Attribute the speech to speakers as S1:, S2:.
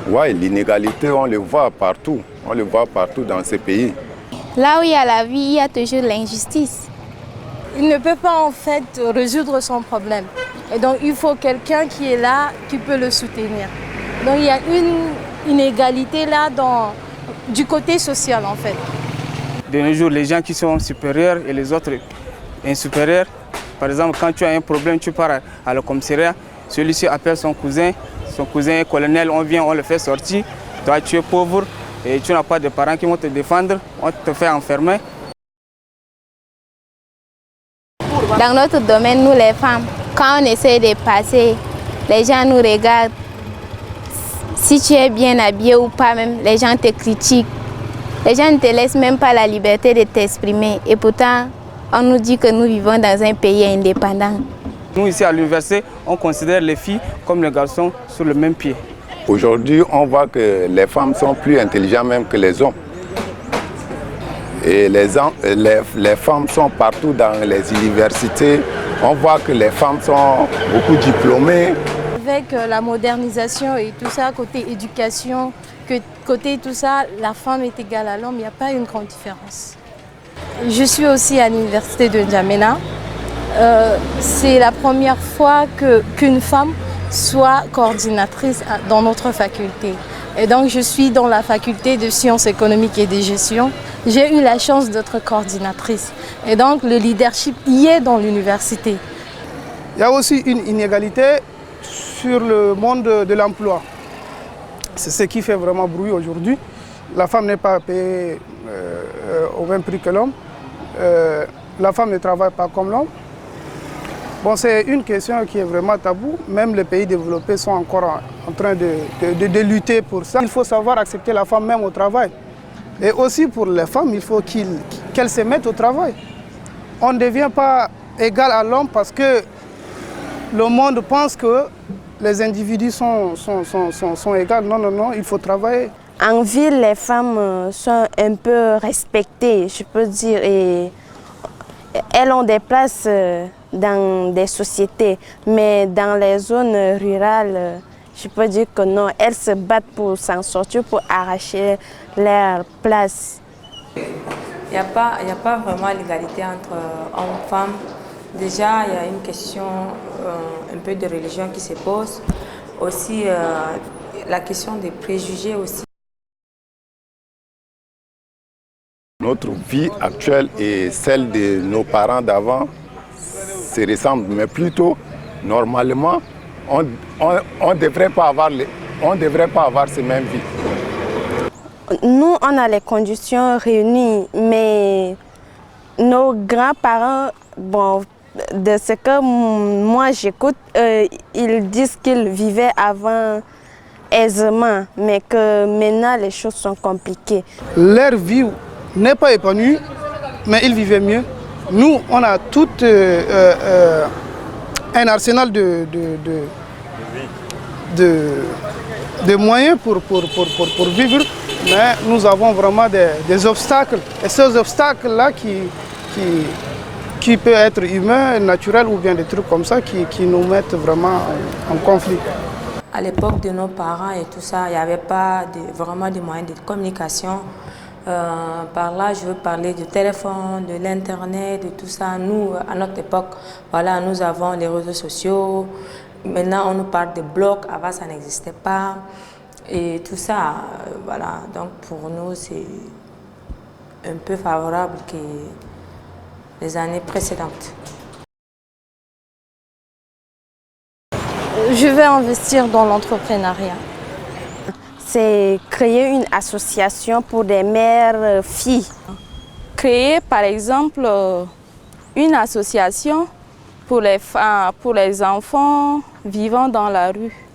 S1: Oui, l'inégalité, on le voit partout. On le voit partout dans ces pays.
S2: Là où il y a la vie, il y a toujours l'injustice.
S3: Il ne peut pas en fait résoudre son problème. Et donc il faut quelqu'un qui est là, qui peut le soutenir. Donc il y a une inégalité là du côté social en fait.
S4: De nos jours, les gens qui sont supérieurs et les autres inférieurs, par exemple, quand tu as un problème, tu pars à le commissariat, celui-ci appelle son cousin est colonel, on vient, on le fait sortir. Toi, tu es pauvre et tu n'as pas de parents qui vont te défendre, on te fait enfermer.
S2: Dans notre domaine, nous les femmes, quand on essaie de passer, les gens nous regardent. Si tu es bien habillé ou pas, même, les gens te critiquent. Les gens ne te laissent même pas la liberté de t'exprimer. Et pourtant, on nous dit que nous vivons dans un pays indépendant.
S4: Nous, ici à l'université, on considère les filles comme les garçons sur le même pied.
S1: Aujourd'hui, on voit que les femmes sont plus intelligentes même que les hommes. Et les femmes sont partout dans les universités. On voit que les femmes sont beaucoup diplômées.
S3: Avec la modernisation et tout ça, côté éducation, côté tout ça, la femme est égale à l'homme, il n'y a pas une grande différence. Je suis aussi à l'université de N'Djamena. C'est la première fois qu'une femme soit coordinatrice dans notre faculté. Et donc je suis dans la faculté de sciences économiques et de gestion. J'ai eu la chance d'être coordinatrice. Et donc le leadership y est dans l'université.
S5: Il y a aussi une inégalité sur le monde de l'emploi. C'est ce qui fait vraiment bruit aujourd'hui. La femme n'est pas payée au même prix que l'homme. La femme ne travaille pas comme l'homme. Bon, c'est une question qui est vraiment tabou. Même les pays développés sont encore en train de lutter pour ça. Il faut savoir accepter la femme même au travail. Et aussi pour les femmes, il faut qu'elles se mettent au travail. On ne devient pas égal à l'homme parce que le monde pense que les individus sont égaux. Non, non, non, il faut travailler.
S6: En ville, les femmes sont un peu respectées, je peux dire, et elles ont des places dans des sociétés, mais dans les zones rurales, je peux dire que non, elles se battent pour s'en sortir, pour arracher leur place.
S7: Il n'y a pas vraiment l'égalité entre hommes et femmes. Déjà, il y a une question un peu de religion qui se pose. Aussi, la question des préjugés aussi.
S1: Notre vie actuelle et celle de nos parents d'avant se ressemblent, mais plutôt, normalement, on ne devrait pas avoir ces mêmes vies.
S6: Nous, on a les conditions réunies, mais nos grands-parents, bon, de ce que moi j'écoute, ils disent qu'ils vivaient avant aisément, mais que maintenant les choses sont compliquées.
S5: Leur vie n'est pas épanouie, mais ils vivaient mieux. Nous, on a tout un arsenal de moyens pour vivre, mais nous avons vraiment des obstacles. Et ces obstacles-là qui peuvent être humains, naturels ou bien des trucs comme ça qui nous mettent vraiment en conflit.
S7: À l'époque de nos parents et tout ça, il n'y avait pas vraiment de moyens de communication. Par là, je veux parler du téléphone, de l'internet, de tout ça. Nous, à notre époque, voilà, nous avons les réseaux sociaux. Maintenant, on nous parle de blogs. Avant, ça n'existait pas. Et tout ça, voilà. Donc, pour nous, c'est un peu favorable que les années précédentes.
S3: Je vais investir dans l'entrepreneuriat.
S6: C'est créer une association pour des mères filles.
S8: Créer par exemple une association pour les enfants vivant dans la rue.